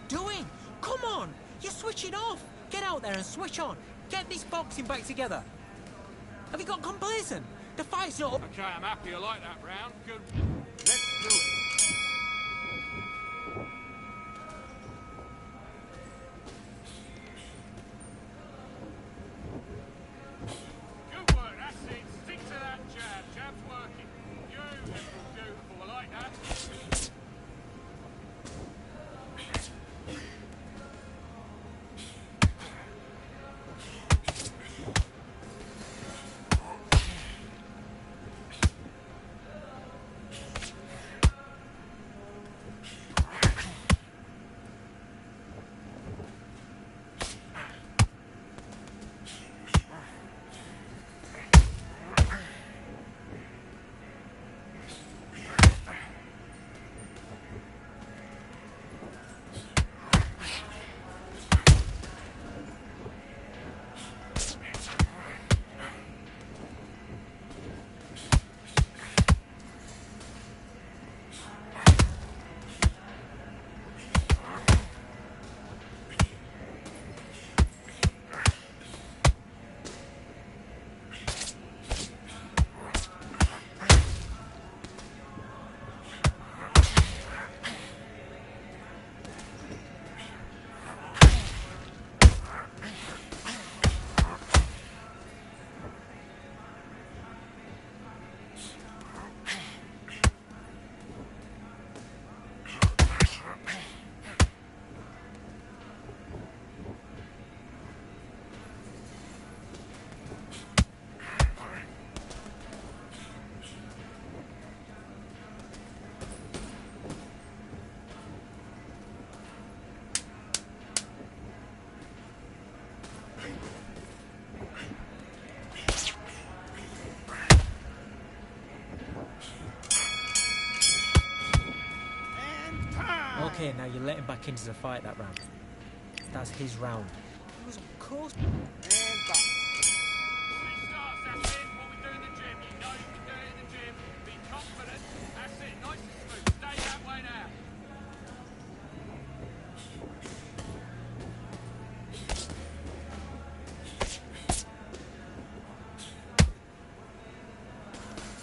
doing? Come on! You're switching off! Get out there and switch on! Get this boxing back together! Have you got complacent? The fight's not... Okay, I'm happy I like that round. Good. Let's do it. Good work, that's it. Stick to that jab. Jab's working. Beautiful, beautiful. I like that. Okay, now you're letting back into the fight that round. That's his round. It was, of course... And back. Starts, that's it. What we do in the gym. You know you can do it in the gym. Be confident. That's it. Nice and smooth. Stay that way now.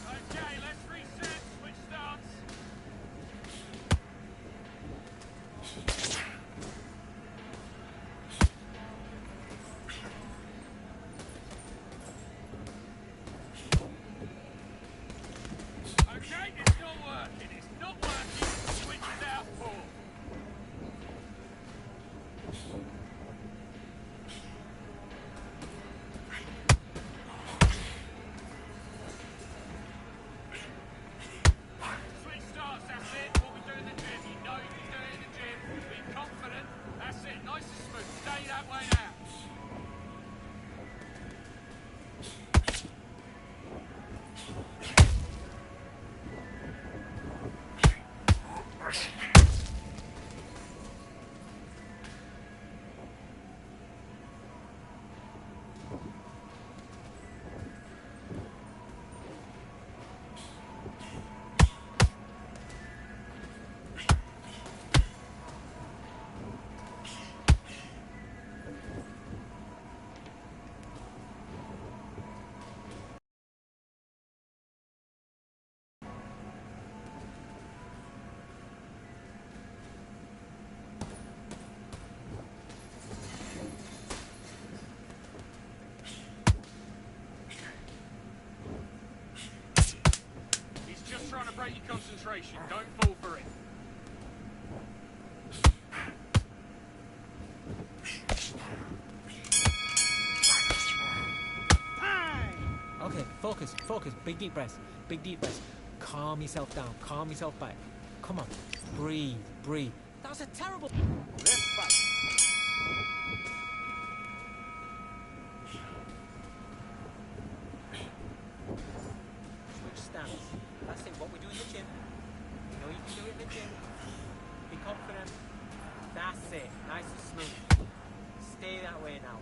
Okay, let's reset. Switch stance. Okay, it's not working. It's not working. Switch it out for. Switch starts, that's it. What we do in the gym. You know you can do it in the gym. Be confident. That's it. Nice and smooth. Stay that way now. He's just trying to break your concentration. Don't fall for it. Okay, focus, focus. Big deep breaths. Big deep breaths. Calm yourself down. Calm yourself back. Come on. Breathe, breathe. That was a terrible... Left back. Switch stance. That's it. What we do in the gym. You know you can do it in the gym. Be confident. That's it. Nice and smooth. Stay that way now.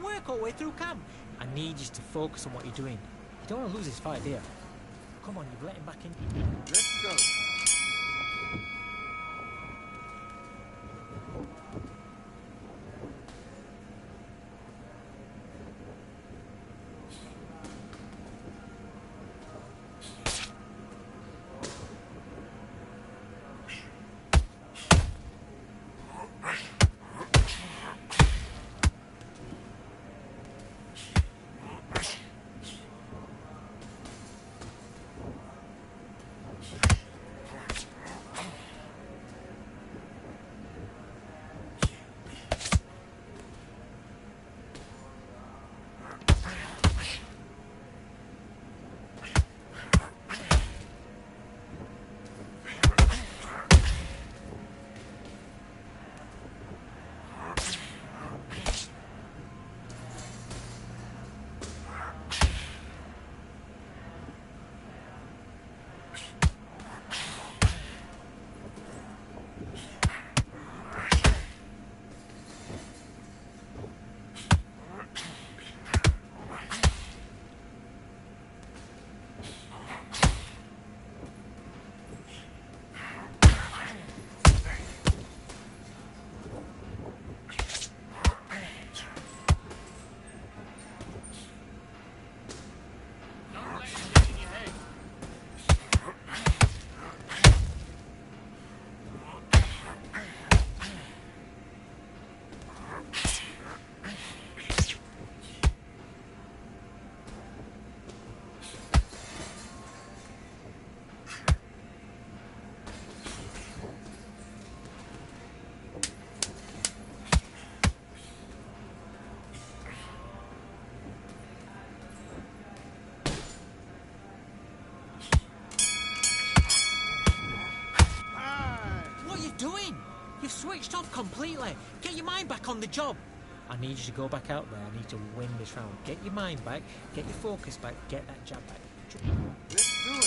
work all the way through camp. I need you to focus on what you're doing. You don't want to lose this fight, do you? Come on, you've let him back in. Let's go. Doing? You've switched off completely. Get your mind back on the job. I need you to go back out there. I need to win this round. Get your mind back, get your focus back, get that jab back. Let's do it.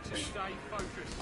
To stay focused.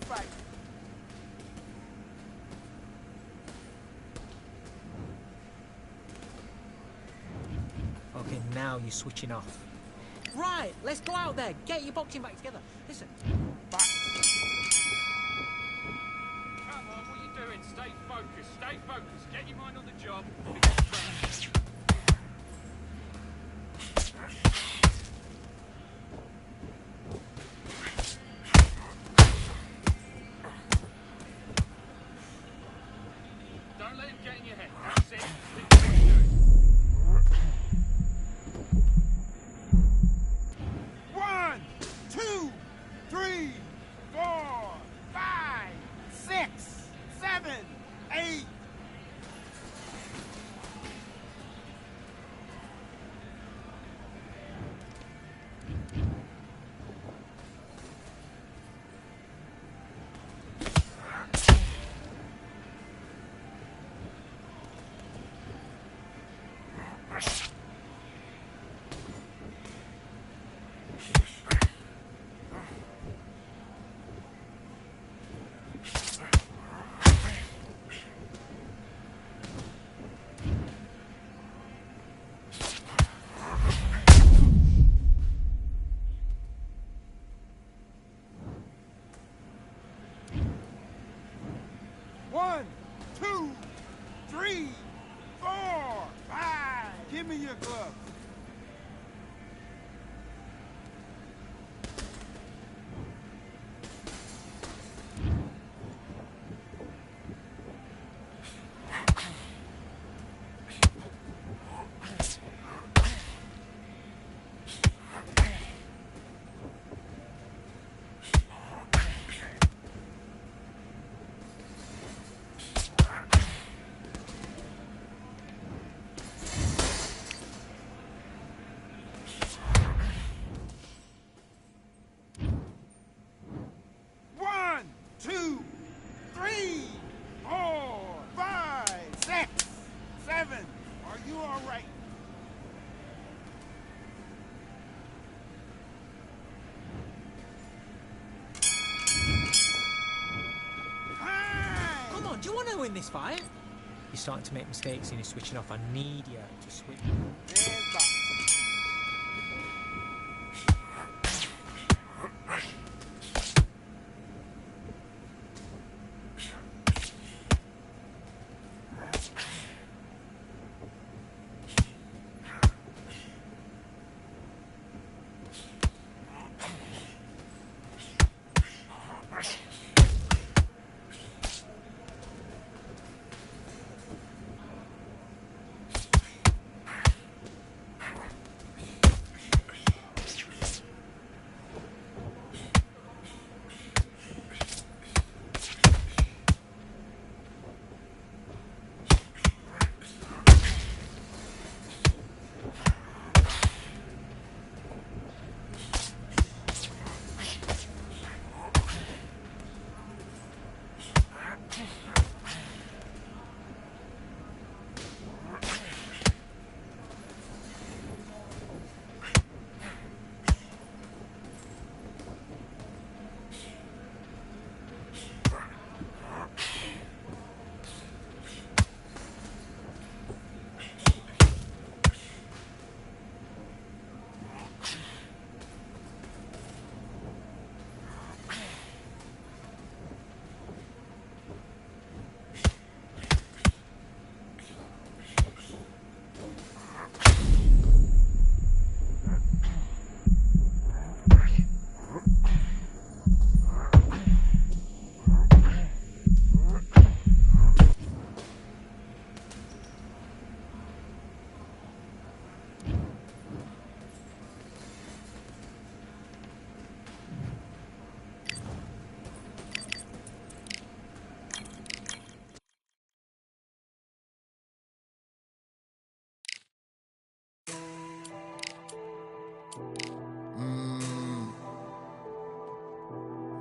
Fight. Okay, now you're switching off. Right, let's go out there. Get your boxing back together. Listen. Fight. Come on, what are you doing? Stay focused. Stay focused. Get your mind on the job. your gloves. One, two, three, 4, 5, 6, 7. Are you all right? Time! Come on, do you want to win this fight? You're starting to make mistakes and you're switching off. I need you to switch. And back.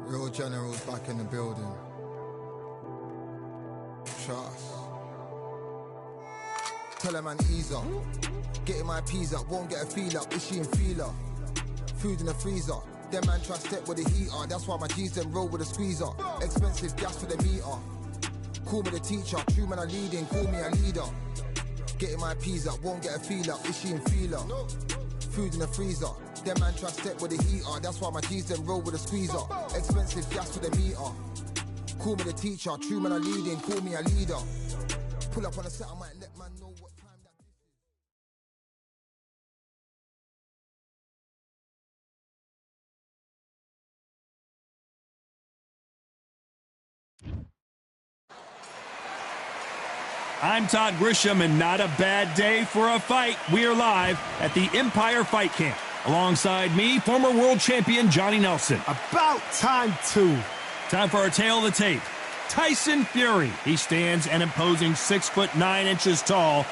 Real generals back in the building. Trust. Tell a man ease up. Getting my peas up, won't get a feel up. Is she in feeler? Food in the freezer. Them man try step with the heater. That's why my G's them roll with a squeezer. Expensive gas for the meter. Call me the teacher. True man I leading, call me a leader. Getting my peas up, won't get a feel up. Is she in feeler? Food in the freezer. Them man try step with the heater. That's why my G's them roll with a squeezer. Expensive gas for the meter. Call me the teacher. True man I leading, call me a leader. Pull up on a set, I might let man know what time that is. I'm Todd Grisham, and not a bad day for a fight. We are live at the Empire Fight Camp. Alongside me, former world champion Johnny Nelson. About time, too. Time for our tale of the tape. Tyson Fury. He stands an imposing 6'9" tall.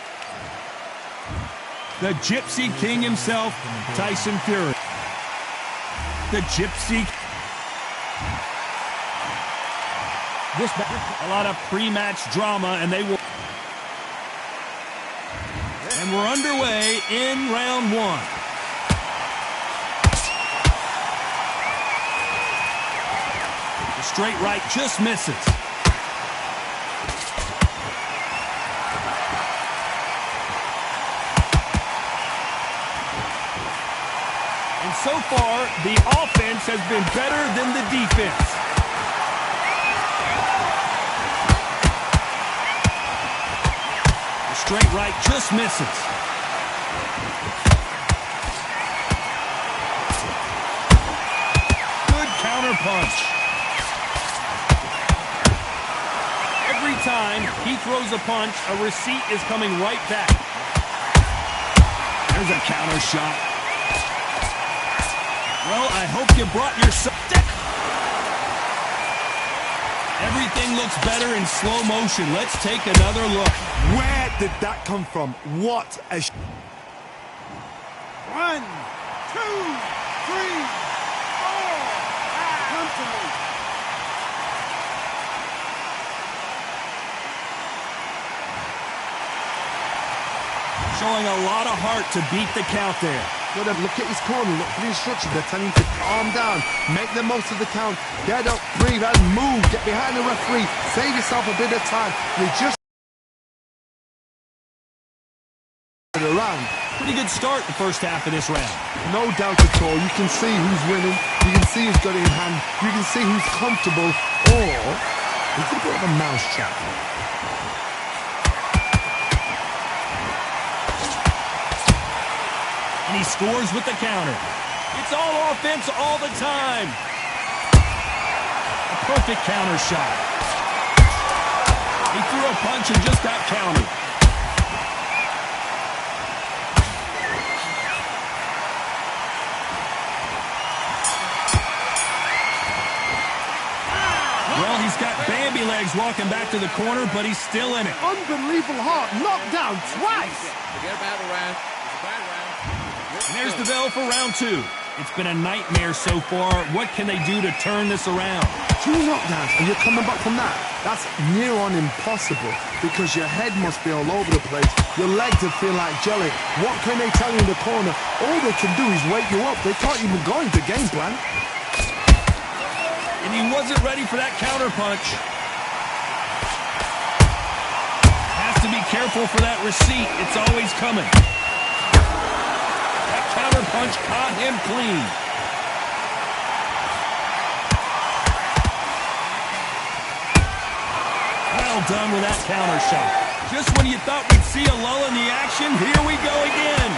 The Gypsy King himself, Tyson Fury. The Gypsy. A lot of pre-match drama, and they will. And we're underway in round one. The straight right just misses. And so far, the offense has been better than the defense. The straight right just misses. punch. Every time he throws a punch, a receipt is coming right back. There's a counter shot. Well, I hope you brought your... Everything looks better in slow motion. Let's take another look. Where did that come from? What a... 1, 2, 3, 4, 5. Come to me. Showing a lot of heart to beat the count there. Look at his corner, look for the instructions. They're telling him to calm down, make the most of the count, get up, breathe, and move. Get behind the referee, save yourself a bit of time. You just around. Pretty good start the first half of this round. No doubt at all. You can see who's winning. You can see who's got it in hand. You can see who's comfortable. Or it's a bit of a mousetrap. And he scores with the counter. It's all offense all the time. A perfect counter shot. He threw a punch and just got countered. Well, he's got Bambi legs walking back to the corner, but he's still in it. Unbelievable heart. Knocked down twice. Forget about the round. It's a bad round. And there's the bell for round 2. It's been a nightmare so far. What can they do to turn this around? 2 knockdowns and you're coming back from that. That's near on impossible because your head must be all over the place. Your legs would feel like jelly. What can they tell you in the corner? All they can do is wake you up. They can't even go into game plan. And he wasn't ready for that counter punch. Has to be careful for that receipt. It's always coming. Counter punch caught him clean. Well done with that counter shot. Just when you thought we'd see a lull in the action, here we go again.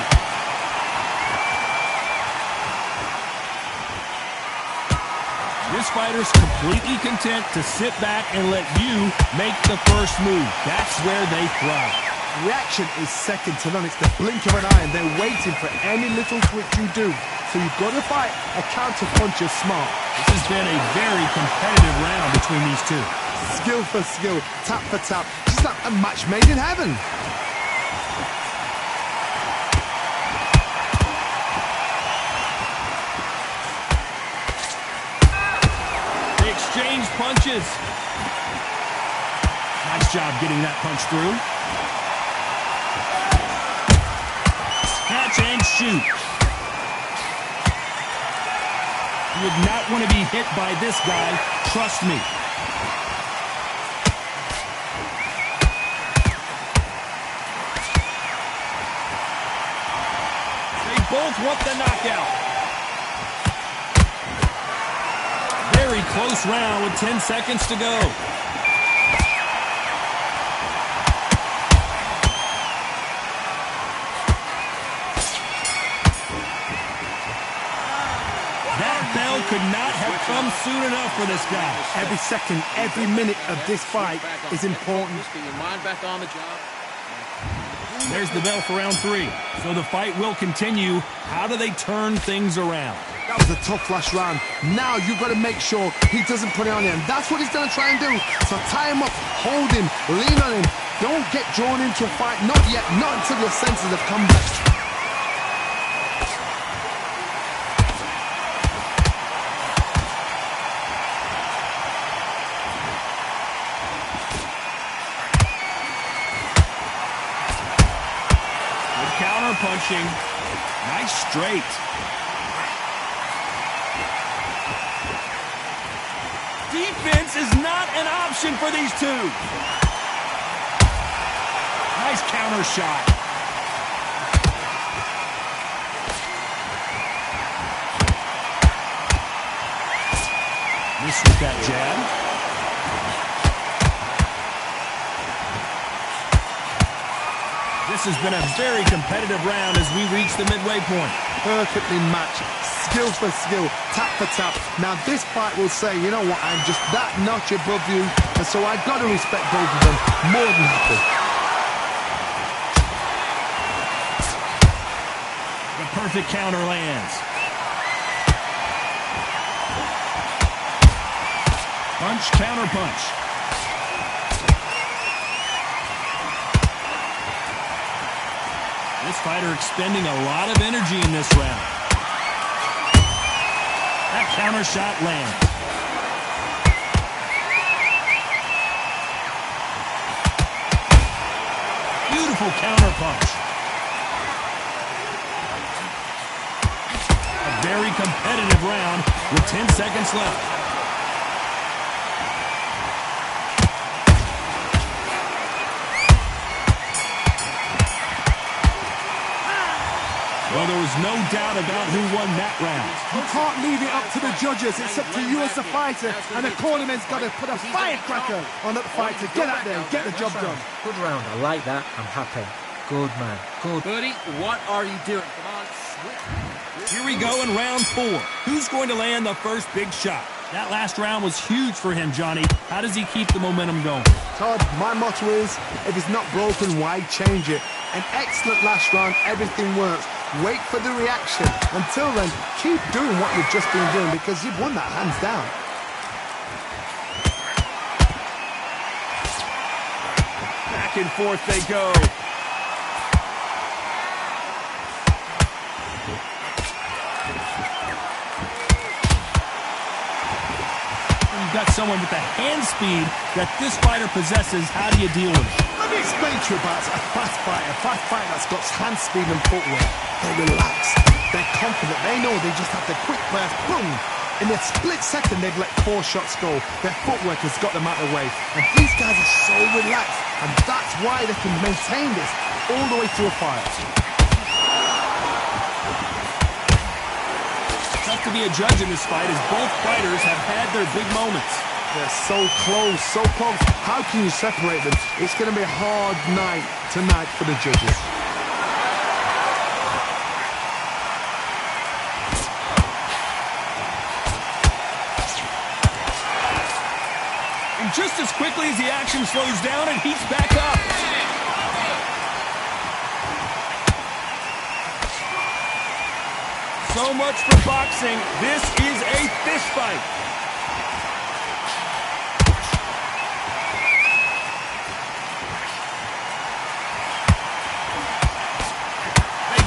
This fighter's completely content to sit back and let you make the first move. That's where they thrive. Reaction is second to none. It's the blink of an eye, and they're waiting for any little twitch you do. So you've got to fight a counter punch is smart. This has been a very competitive round between these two. Skill for skill, tap for tap, just like a match made in heaven. They exchange punches. Nice job getting that punch through. Catch and shoot. You would not want to be hit by this guy, trust me. They both want the knockout. Very close round with 10 seconds to go. Could not have come soon enough for this guy. Every second, every minute of this fight is important. Get your mind back on the job. There's the bell for round 3. So the fight will continue. How do they turn things around? That was a tough last round. Now you've got to make sure he doesn't put it on him. That's what he's going to try and do. So tie him up, hold him, lean on him. Don't get drawn into a fight. Not yet. Not until your senses have come back. Punching. Nice straight. Defense is not an option for these two. Nice counter shot. Missed with that jab. This has been a very competitive round as we reach the midway point. Perfectly matched. skill for skill, tap for tap. Now this fight will say, you know what, I'm just that notch above you, and so I got to respect both of them more than happy. The perfect counter lands. Punch, counter punch. This fighter expending a lot of energy in this round. That counter shot lands. Beautiful counter punch. A very competitive round with 10 seconds left. Well, there was no doubt about who won that round. You can't leave it up to the judges. It's up to you as the fighter, and the cornerman's got to put a firecracker on that fight to get out there and get the job done. Good round. I like that. I'm happy. Good, man. Good. Birdie, what are you doing? Come on, switch. Here we go in round 4. Who's going to land the first big shot? That last round was huge for him, Johnny. How does he keep the momentum going? Todd, my motto is, if it's not broken, why change it? An excellent last round, everything works. Wait for the reaction. Until then, keep doing what you've just been doing because you've won that hands down. Back and forth they go. You've got someone with the hand speed that this fighter possesses. How do you deal with it? Let me explain to you about a fast fighter that's got hand speed and footwork. They're relaxed, they're confident, they know they just have to quick burst, boom! In a split second, they've let 4 shots go. Their footwork has got them out of the way. And these guys are so relaxed, and that's why they can maintain this all the way through a fight. Tough to be a judge in this fight as both fighters have had their big moments. They're so close, so close. How can you separate them? It's going to be a hard night tonight for the judges. And just as quickly as the action slows down, it heats back up. So much for boxing. This is a fist fight.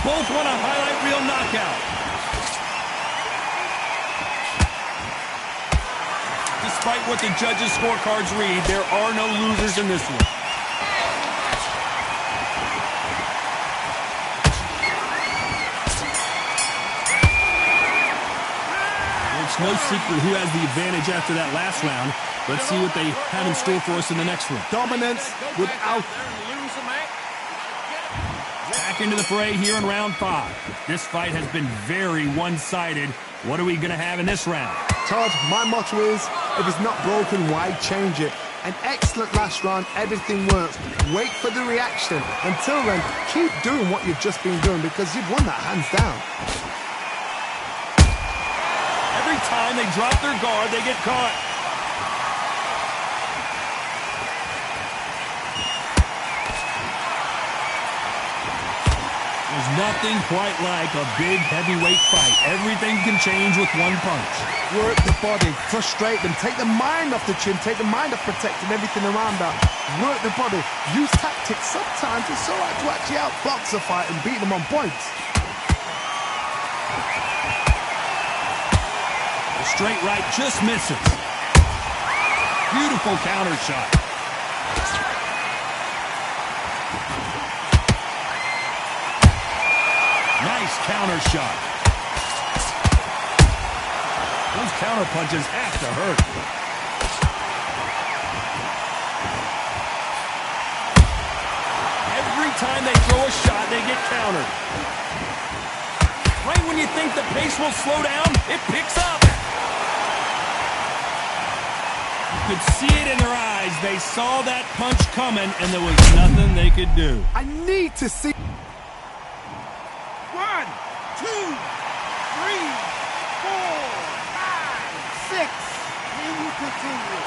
Both want a highlight reel knockout. Despite what the judges' scorecards read, there are no losers in this one. It's no secret who has the advantage after that last round. Let's see what they have in store for us in the next one. Dominance without... Back into the fray here in round 5. This fight has been very one-sided. What are we going to have in this round? Todd, my motto is, if it's not broken, why change it? An excellent last round, everything works. Wait for the reaction. Until then, keep doing what you've just been doing because you've won that hands down. Every time they drop their guard, they get caught. There's nothing quite like a big heavyweight fight. Everything can change with one punch. Work the body, frustrate them, take the mind off the chin, take the mind off protecting everything around that. Work the body, use tactics. Sometimes it's all right to actually outbox a fight and beat them on points. The straight right just misses. Beautiful counter shot. Nice counter shot. Those counter punches have to hurt. Every time they throw a shot, they get countered. Right when you think the pace will slow down, it picks up. You could see it in their eyes. They saw that punch coming, and there was nothing they could do. I need to see... 1, 2, 3, continue.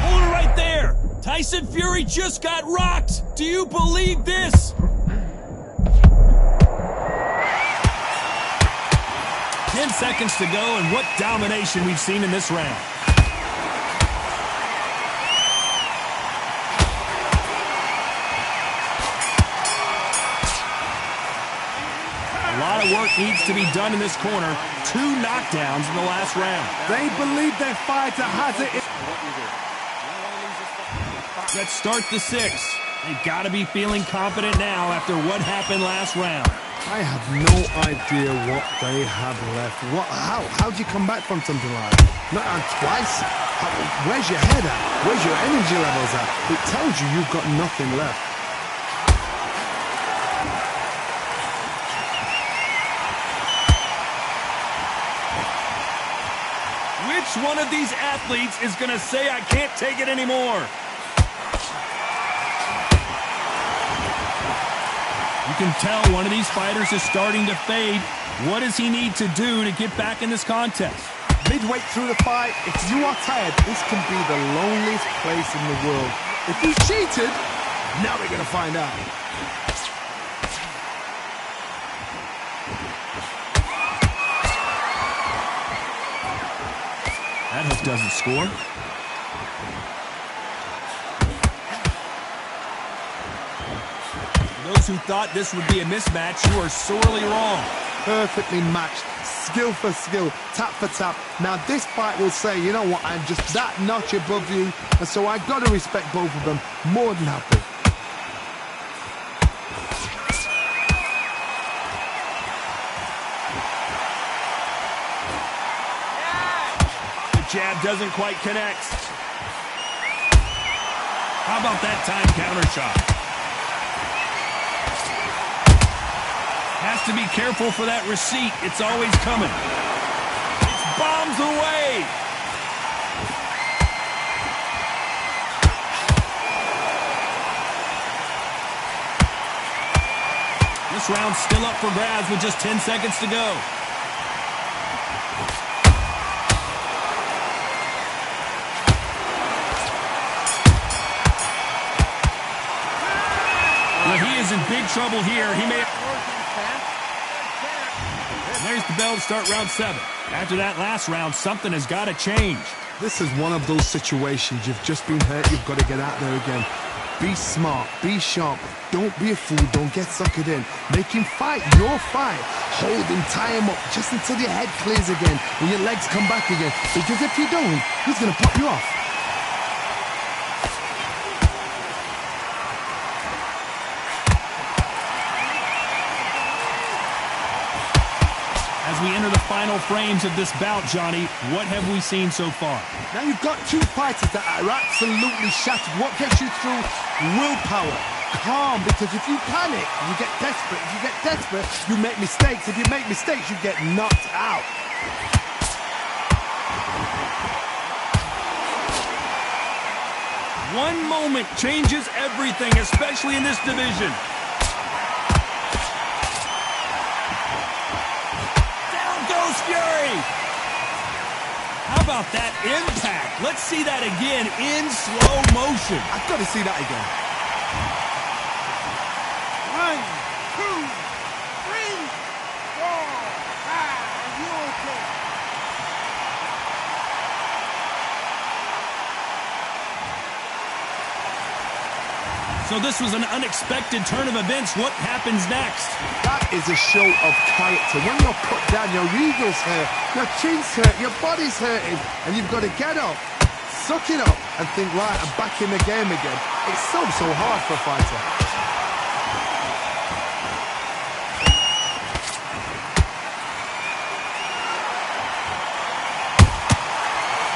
Hold it right there. Tyson Fury just got rocked. Do you believe this? 10 seconds to go, and what domination we've seen in this round. A lot of work needs to be done in this corner. 2 knockdowns in the last round. They believe their fighter has it. Let's start the 6th. They've got to be feeling confident now after what happened last round. I have no idea what they have left. How do you come back from something like that? Not twice? Where's your head at? Where's your energy levels at? It tells you you've got nothing left. Which one of these athletes is going to say, I can't take it anymore? You can tell one of these fighters is starting to fade. What does he need to do to get back in this contest? Midway through the fight, if you are tired, this can be the loneliest place in the world. If you cheated, now we're going to find out. That hook doesn't score. Those who thought this would be a mismatch, you are sorely wrong. Perfectly matched, skill for skill, tap for tap. Now this fight will say, you know what, I'm just that notch above you, and so I got to respect both of them more than happy. The jab doesn't quite connect. How about that time counter shot? Has to be careful for that receipt. It's always coming. It's bombs away. This round's still up for grabs with just 10 seconds to go. Well, he is in big trouble here. He may... There's the bell to start round 7. After that last round, something has got to change. This is one of those situations. You've just been hurt. You've got to get out there again. Be smart. Be sharp. Don't be a fool. Don't get suckered in. Make him fight your fight. Hold him. Tie him up just until your head clears again and your legs come back again. Because if you don't, he's going to pop you off. As we enter the final frames of this bout, Johnny, what have we seen so far? Now you've got 2 fighters that are absolutely shattered. What gets you through? Willpower. Calm, because if you panic, you get desperate. If you get desperate, you make mistakes. If you make mistakes, you get knocked out. One moment changes everything, especially in this division. Fury! How about that impact? Let's see that again in slow motion. I've got to see that again. 1, 2, 3, 4, 5. Are you okay? So this was an unexpected turn of events. What happens next? That is a show of character. When you're put down, your ego's hurt, your chin's hurt, your body's hurting, and you've got to get up, suck it up, and think, right, I'm back in the game again. It's so hard for a fighter.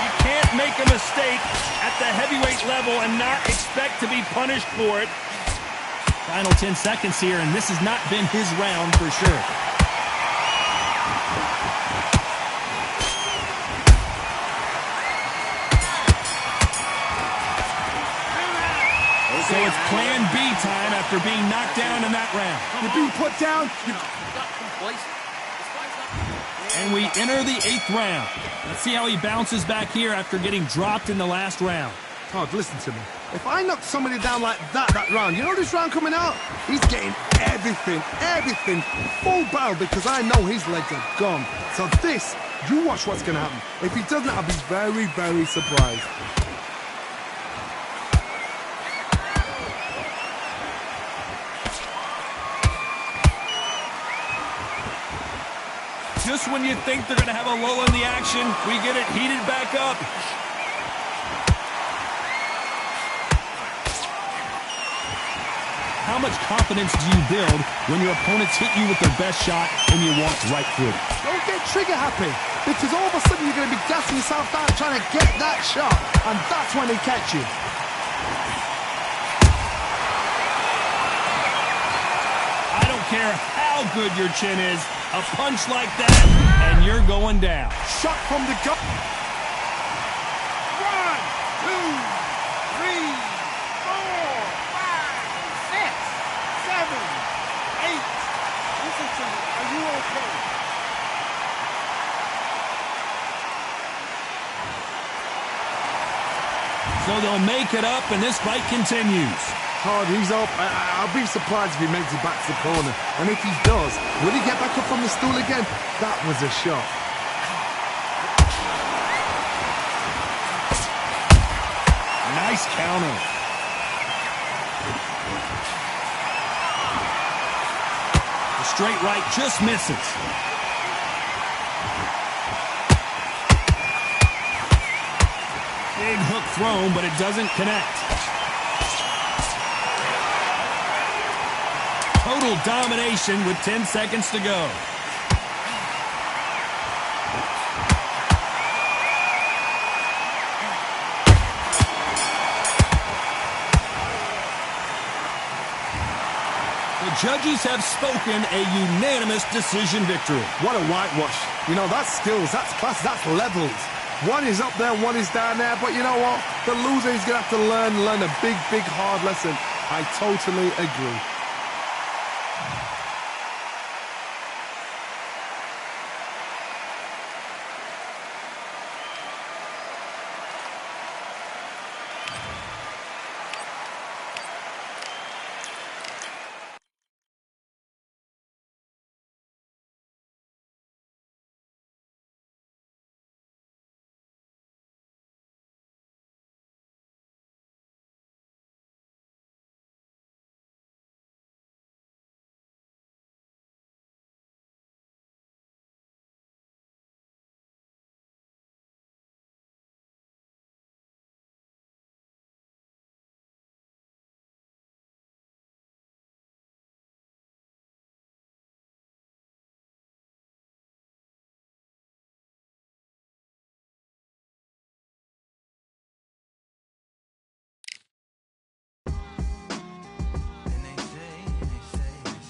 You can't make a mistake at the heavyweight level and not expect to be punished for it. Final 10 seconds here, and this has not been his round for sure. So it's plan B time after being knocked down in that round. You're being put down. And we enter the 8th round. Let's see how he bounces back here after getting dropped in the last round. Todd, listen to me. If I knock somebody down like that round, you know this round coming out? He's getting everything, full barrel, because I know his legs are gone. So this, you watch what's going to happen. If he doesn't, I'll be very, very surprised. Just when you think they're going to have a lull in the action, we get it heated back up. How much confidence do you build when your opponents hit you with their best shot and you walk right through it? Don't get trigger happy, because all of a sudden you're going to be gassing yourself out trying to get that shot, and that's when they catch you. I don't care how good your chin is, a punch like that, and you're going down. Shot from the gut. 1, 2, 3, 4, 5, 6, 7, 8. Listen to me. Are you okay? So they'll make it up, and this fight continues. Hard, he's up. I'll be surprised if he makes it back to the corner. And if he does, will he get back up from the stool again? That was a shot. Nice counter. The straight right just misses. Big hook thrown, but it doesn't connect. Total domination with 10 seconds to go. The judges have spoken, a unanimous decision victory. What a whitewash. You know, that's skills, that's class, that's levels. One is up there, one is down there, but you know what? The loser is going to have to learn a big, hard lesson. I totally agree.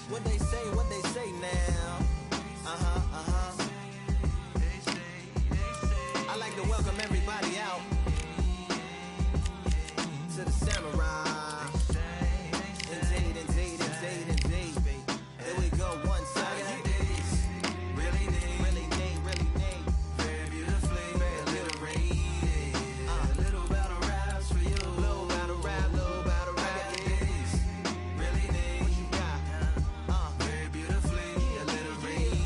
What they say now. I like to welcome everybody out to the Samurai. Indeed. Here we go, one time. Really need. Very beautifully, alliterated. A little battle raps for you. Little battle rap. Really need. What you got? Very beautifully alliterated.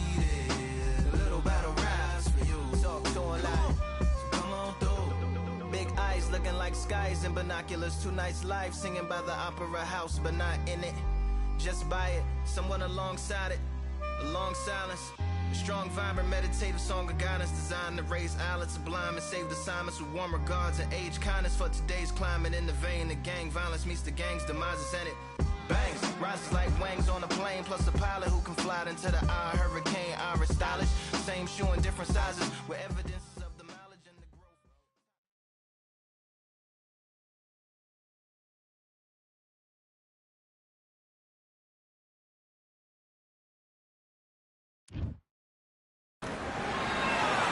A little battle raps for you. Talk to a lot. Come on through. Big eyes looking like skies and binoculars. 2 nights live singing by the opera house, but not in it. Just by it, someone alongside it. A long silence. A strong, vibrant, meditative song of guidance designed to raise eyelids sublime and save the assignments with warm regards and age kindness for today's climate. In the vein, the gang violence meets the gang's demises and it bangs. Rises like wings on a plane, plus a pilot who can fly into the eye. Hurricane, Irish stylish. Same shoe in different sizes with evidence of the mileage and the growth.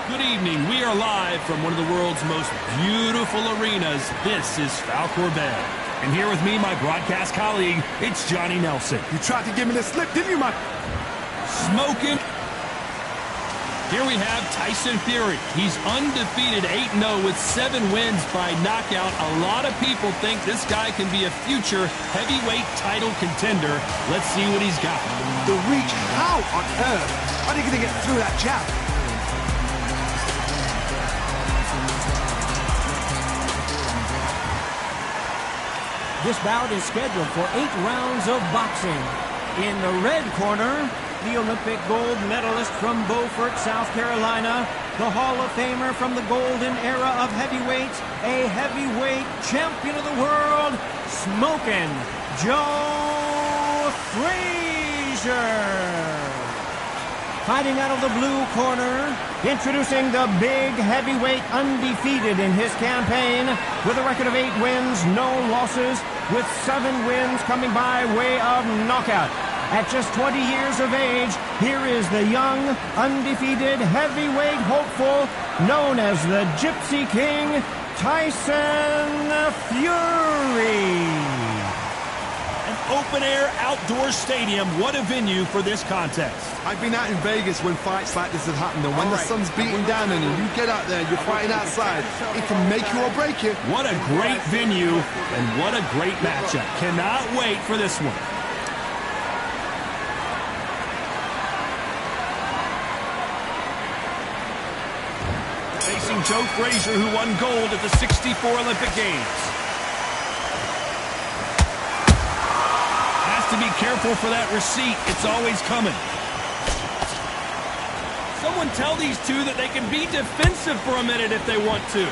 Good evening. We are live from one of the world's most beautiful arenas. This is Falcor Bay. And here with me, my broadcast colleague, it's Johnny Nelson. You tried to give me the slip, didn't you, man? Smoking. Here we have Tyson Fury. He's undefeated 8-0 with 7 wins by knockout. A lot of people think this guy can be a future heavyweight title contender. Let's see what he's got. The reach, how on earth are they going to get through that jab? This bout is scheduled for 8 rounds of boxing. In the red corner, the Olympic gold medalist from Beaufort, South Carolina, the Hall of Famer from the golden era of heavyweights, a heavyweight champion of the world, Smokin' Joe Frazier. Fighting out of the blue corner, introducing the big heavyweight undefeated in his campaign with a record of 8 wins, no losses, with 7 wins coming by way of knockout. At just 20 years of age, here is the young, undefeated heavyweight hopeful known as the Gypsy King, Tyson Fury. An open-air outdoor stadium. What a venue for this contest. I've been out in Vegas when fights like this have happened, and when the sun's beating down on you, you get out there, you're fighting outside, it can make you or break you. What a great venue, and what a great matchup. Cannot wait for this one. Facing Joe Frazier, who won gold at the '64 Olympic Games. Has to be careful for that receipt. It's always coming. Someone tell these two that they can be defensive for a minute if they want to.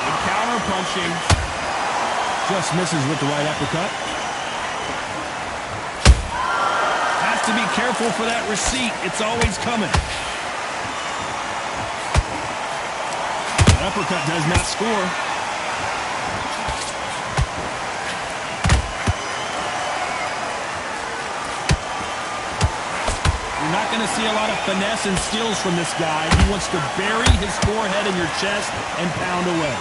Good counter punching. Just misses with the right uppercut. Has to be careful for that receipt. It's always coming. That uppercut does not score. You're not going to see a lot of finesse and skills from this guy. He wants to bury his forehead in your chest and pound away.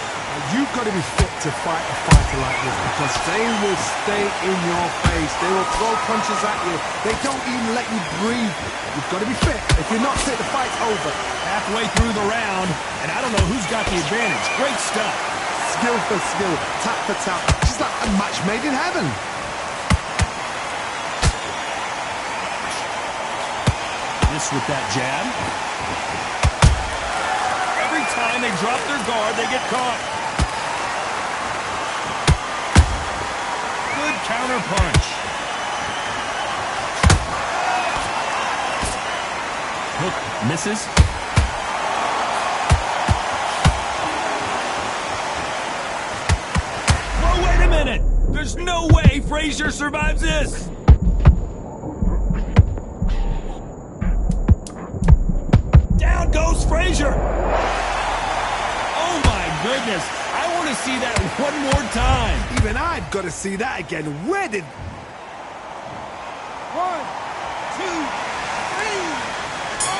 You've got to be fit to fight a fighter like this because they will stay in your face. They will throw punches at you. They don't even let you breathe. You've got to be fit. If you're not fit, the fight's over. Halfway through the round, and I don't know who's got the advantage. Great stuff. Skill for skill, tap for tap. Just like a match made in heaven. This with that jab. Every time they drop their guard, they get caught. Good counter punch. Hook misses. Oh, wait a minute. There's no way Frazier survives this. Down goes Frazier. Oh, my goodness. I want to see that one more time. Even I've got to see that again. Where did... 1, 2, 3, 4.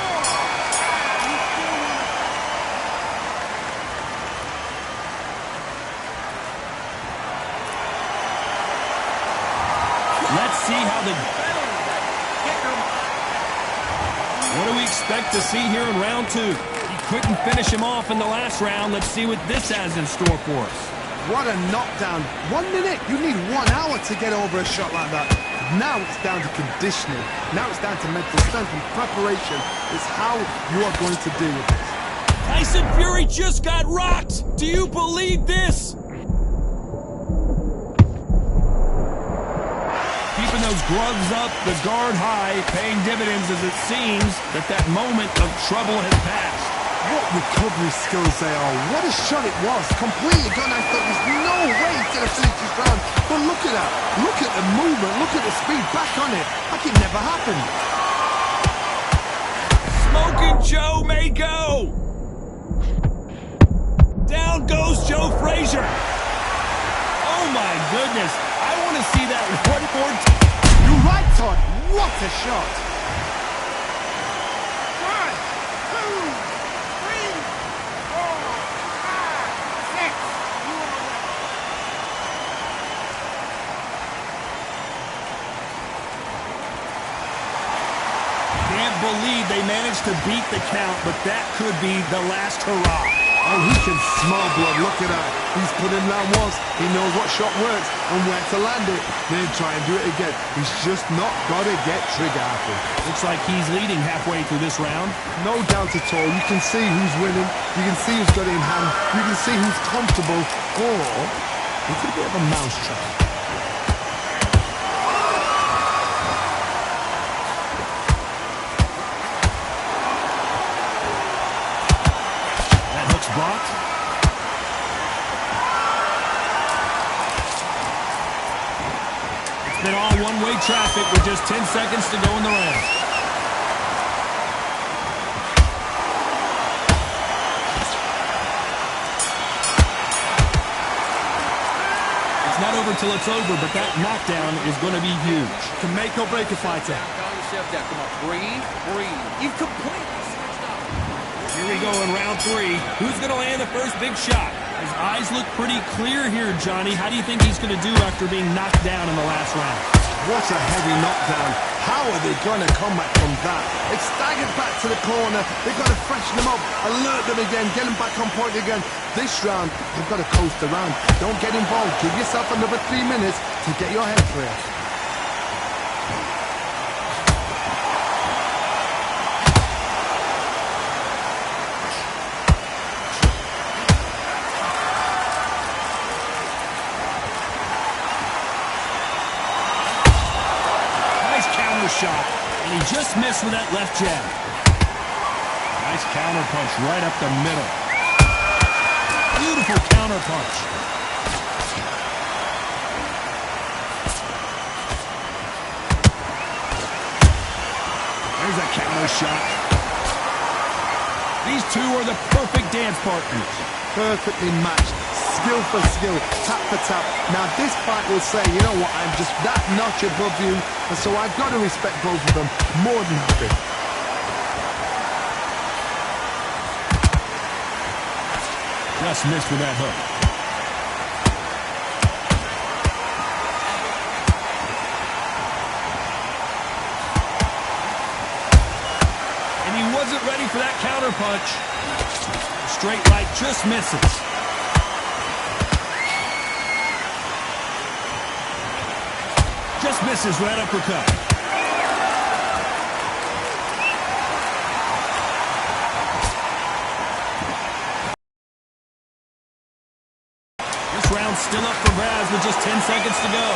Let's see how the... What do we expect to see here in round 2? He couldn't finish him off in the last round. Let's see what this has in store for us. What a knockdown. 1 minute. You need 1 hour to get over a shot like that. Now it's down to conditioning. Now it's down to mental strength and preparation. It's how you are going to deal with this. Tyson Fury just got rocked. Do you believe this? Keeping those gloves up, the guard high, paying dividends as it seems that moment of trouble has passed. What recovery skills they are. What a shot it was. Completely gone. I thought there's no way he's going to finish this round. But look at that. Look at the movement. Look at the speed. Back on it. Like it never happened. Smoking Joe may go. Down goes Joe Frazier. Oh my goodness. I want to see that one more time. You're right, Todd. What a shot. 1, comfortable lead. They managed to beat the count, but that could be the last hurrah. Oh, he can smell blood. Look at that. He's put him down once. He knows what shot works and where to land it. Then try and do it again. He's just not got to get trigger happy. Looks like he's leading halfway through this round. No doubt at all. You can see who's winning. You can see who's got it in hand. You can see who's comfortable. Or it's a bit of a mousetrap. Blocked. It's been all one-way traffic with just 10 seconds to go in the round. It's not over till it's over, but that knockdown is going to be huge. Can make or break a fighter. Calm yourself down. Come on, breathe. You've completely switched up. Here we go in round 3. Who's going to land the first big shot? His eyes look pretty clear here, Johnny. How do you think he's going to do after being knocked down in the last round? What a heavy knockdown. How are they going to come back from that? It's staggered back to the corner. They've got to freshen them up, alert them again, get them back on point again. This round, they've got to coast around. Don't get involved. Give yourself another 3 minutes to get your head clear. Shot, and he just missed with that left jab. Nice counter punch right up the middle. Beautiful counter punch. There's a counter shot. These two are the perfect dance partners. Perfectly matched. Skill for skill, tap for tap. Now this fight will say, you know what, I'm just that notch above you, and so I've got to respect both of them more than happy. Just missed with that hook. And he wasn't ready for that counter punch. Straight right just misses. Just misses with that uppercut. This round's still up for grabs with just 10 seconds to go.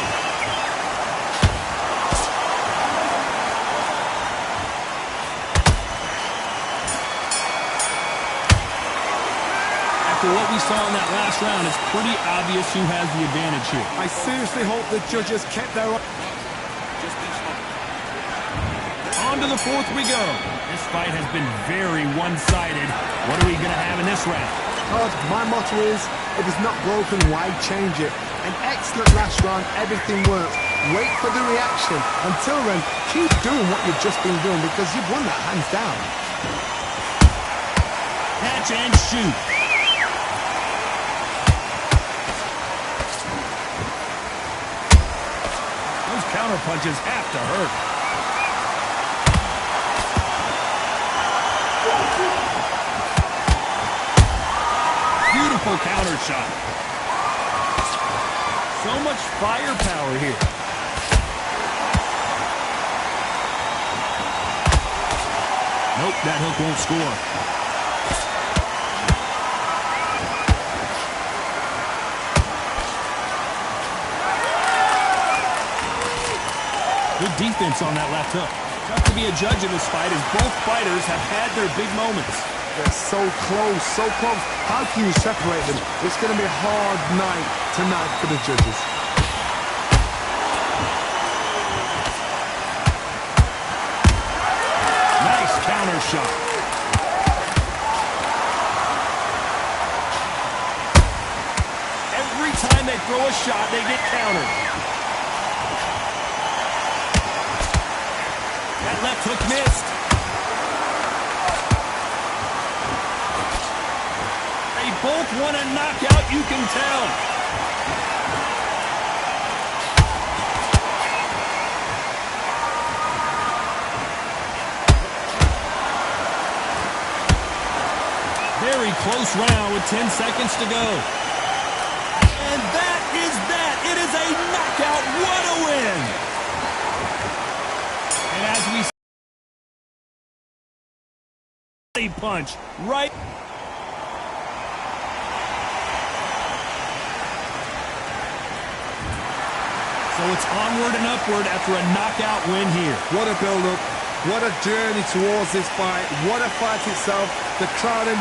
After what we saw in that last round, it's pretty obvious who has the advantage here. I seriously hope the judges kept their... On to the 4th we go. This fight has been very one-sided. What are we going to have in this round? Todd, my motto is, if it's not broken, why change it? An excellent last round, everything works. Wait for the reaction. Until then, keep doing what you've just been doing because you've won that hands down. Catch and shoot. Those counter punches have to hurt. Beautiful counter shot. So much firepower here. Nope, that hook won't score. Good defense on that left hook. Tough to be a judge in this fight as both fighters have had their big moments. They're so close, so close. How can you separate them? It's going to be a hard night tonight for the judges. Nice counter shot. Every time they throw a shot, they get countered. That left hook missed. They both want a knockout, you can tell. very close round with 10 seconds to go. And that is that. It is a knockout. What a win. And as we see, punch right. So it's onward and upward after a knockout win here. What a build-up. What a journey towards this fight. What a fight itself. The crowd enjoyed